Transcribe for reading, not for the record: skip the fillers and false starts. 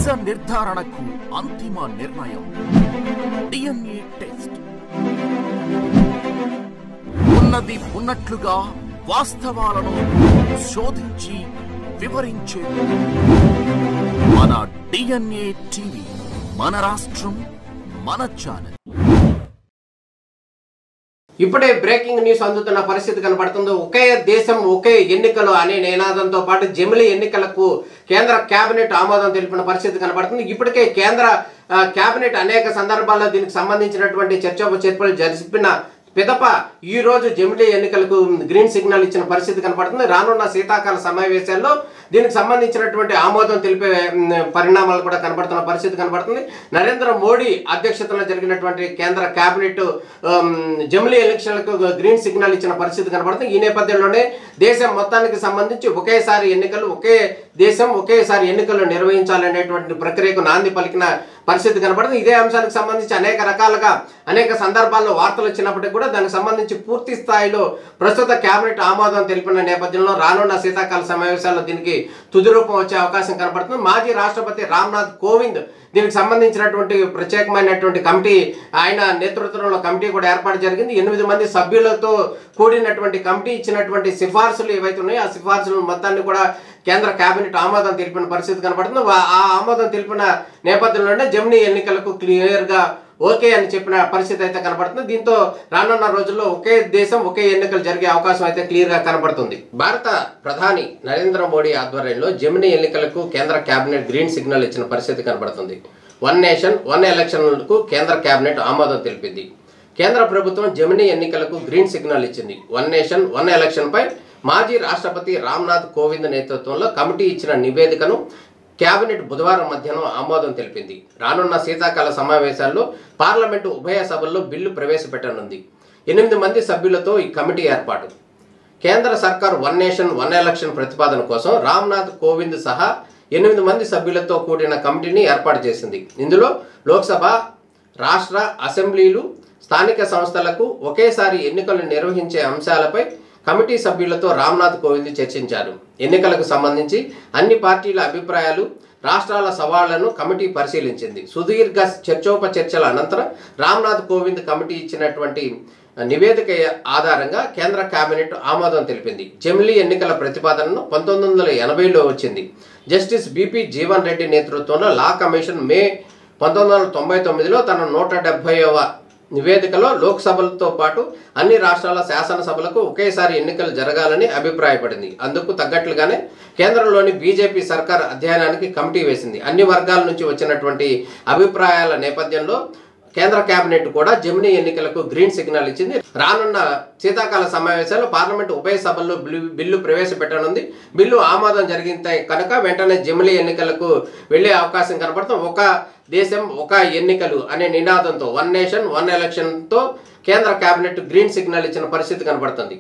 నిజ నిర్ధారణకు అంతిమ నిర్ణయం డిఎన్ఏ టెస్ట్. ఉన్నది ఉన్నట్లుగా వాస్తవాలను శోధించి వివరించే మన డిఎన్ఏ టీవీ, మన రాష్ట్రం, మన ఛానల్. ఇప్పుడే బ్రేకింగ్ న్యూస్ అందుతున్న పరిస్థితి కనబడుతుంది. ఒకే దేశం ఒకే ఎన్నికలు అనే నినాదంతో పాటు జమిలీ ఎన్నికలకు కేంద్ర కేబినెట్ ఆమోదం తెలిపిన పరిస్థితి కనబడుతుంది. ఇప్పటికే కేంద్ర కేబినెట్ అనేక సందర్భాల్లో దీనికి సంబంధించినటువంటి చర్చోపచర్చలు జరిపిన పిదప ఈ రోజు జమిలీ ఎన్నికలకు గ్రీన్ సిగ్నల్ ఇచ్చిన పరిస్థితి కనబడుతుంది. రానున్న శీతాకాల సమావేశాల్లో దీనికి సంబంధించినటువంటి ఆమోదం తెలిపే పరిణామాలు కూడా కనబడుతున్న పరిస్థితి కనబడుతుంది. నరేంద్ర మోడీ అధ్యక్షతలో జరిగినటువంటి కేంద్ర కేబినెట్ జమిలీ ఎలక్షన్లకు గ్రీన్ సిగ్నల్ ఇచ్చిన పరిస్థితి కనబడుతుంది. ఈ నేపథ్యంలోనే దేశం మొత్తానికి సంబంధించి ఒకేసారి ఎన్నికలు, ఒకే దేశం ఒకేసారి ఎన్నికలు నిర్వహించాలనేటువంటి ప్రక్రియకు నాంది పలికిన పరిస్థితి కనబడుతుంది. ఇదే అంశానికి సంబంధించి అనేక రకాలుగా అనేక సందర్భాల్లో వార్తలు వచ్చినప్పటికీ కూడా దానికి సంబంధించి పూర్తి స్థాయిలో ప్రస్తుత కేబినెట్ ఆమోదం తెలిపిన నేపథ్యంలో రానున్న శీతాకాల సమావేశాల్లో దీనికి తుది రూపం వచ్చే అవకాశం కనబడుతుంది. మాజీ రాష్ట్రపతి రామ్నాథ్ కోవింద్ దీనికి సంబంధించినటువంటి ప్రత్యేకమైనటువంటి కమిటీ, ఆయన నేతృత్వంలో కమిటీ కూడా ఏర్పాటు జరిగింది. 8 మంది సభ్యులతో కూడినటువంటి కమిటీ ఇచ్చినటువంటి సిఫార్సులు ఏవైతే ఉన్నాయో ఆ సిఫార్సులు మొత్తాన్ని కూడా కేంద్ర కేబినెట్ ఆమోదం తెలిపిన పరిస్థితి కనబడుతుంది. ఆ ఆమోదం తెలిపిన నేపథ్యంలోనే జమిలీ ఎన్నికలకు క్లియర్గా ఓకే అని చెప్పిన పరిస్థితి అయితే కనబడుతుంది. దీంతో రానున్న రోజుల్లో ఒకే దేశం ఒకే ఎన్నికలు జరిగే అవకాశం అయితే క్లియర్ గా కనబడుతుంది. భారత ప్రధాని నరేంద్ర మోడీ ఆధ్వర్యంలో జమిలీ ఎన్నికలకు కేంద్ర కేబినెట్ గ్రీన్ సిగ్నల్ ఇచ్చిన పరిస్థితి కనబడుతుంది. వన్ నేషన్ వన్ ఎలక్షన్లకు కేంద్ర కేబినెట్ ఆమోదం తెలిపింది. కేంద్ర ప్రభుత్వం జమిలీ ఎన్నికలకు గ్రీన్ సిగ్నల్ ఇచ్చింది. వన్ నేషన్ వన్ ఎలక్షన్ పై మాజీ రాష్ట్రపతి రామ్నాథ్ కోవింద్ నేతృత్వంలో కమిటీ ఇచ్చిన నివేదికను కేబినెట్ బుధవారం మధ్యాహ్నం ఆమోదం తెలిపింది. రానున్న శీతాకాల సమావేశాల్లో పార్లమెంటు ఉభయ సభల్లో బిల్లు ప్రవేశపెట్టనుంది. 8 మంది సభ్యులతో ఈ కమిటీ ఏర్పాటు. కేంద్ర సర్కారు వన్ నేషన్ వన్ ఎలక్షన్ ప్రతిపాదన కోసం రామ్నాథ్ కోవింద్ సహా 8 మంది సభ్యులతో కూడిన కమిటీని ఏర్పాటు చేసింది. ఇందులో లోక్సభ, రాష్ట్ర అసెంబ్లీలు, స్థానిక సంస్థలకు ఒకేసారి ఎన్నికలు నిర్వహించే అంశాలపై కమిటీ సభ్యులతో రామ్నాథ్ కోవింద్ చర్చించారు. ఎన్నికలకు సంబంధించి అన్ని పార్టీల అభిప్రాయాలు, రాష్ట్రాల సవాళ్లను కమిటీ పరిశీలించింది. సుదీర్ఘ చర్చోపచర్చల అనంతరం రామ్నాథ్ కోవింద్ కమిటీ ఇచ్చినటువంటి నివేదిక ఆధారంగా కేంద్ర కేబినెట్ ఆమోదం తెలిపింది. జమిలీ ఎన్నికల ప్రతిపాదనను 1980లో వచ్చింది. జస్టిస్ బిపి జీవన్ రెడ్డి నేతృత్వంలో లా కమిషన్ మే 1999లో తన 170వ నివేదికలో లోక్సభలతో పాటు అన్ని రాష్ట్రాల శాసనసభలకు ఒకేసారి ఎన్నికలు జరగాలని అభిప్రాయపడింది. అందుకు తగ్గట్లుగానే కేంద్రంలోని బీజేపీ సర్కార్ అధ్యయనానికి కమిటీ వేసింది. అన్ని వర్గాల నుంచి వచ్చినటువంటి అభిప్రాయాల నేపథ్యంలో కేంద్ర కేబినెట్ కూడా జమిలీ ఎన్నికలకు గ్రీన్ సిగ్నల్ ఇచ్చింది. రానున్న శీతాకాల సమావేశాల్లో పార్లమెంటు ఉభయ సభల్లో బిల్లు ప్రవేశపెట్టనుంది. బిల్లు ఆమోదం జరిగితే కనుక వెంటనే జమిలీ ఎన్నికలకు వెళ్లే అవకాశం కనబడుతుంది. ఒక దేశం ఒక ఎన్నికలు అనే నినాదంతో వన్ నేషన్ వన్ ఎలక్షన్తో కేంద్ర కేబినెట్ గ్రీన్ సిగ్నల్ ఇచ్చిన పరిస్థితి కనబడుతుంది.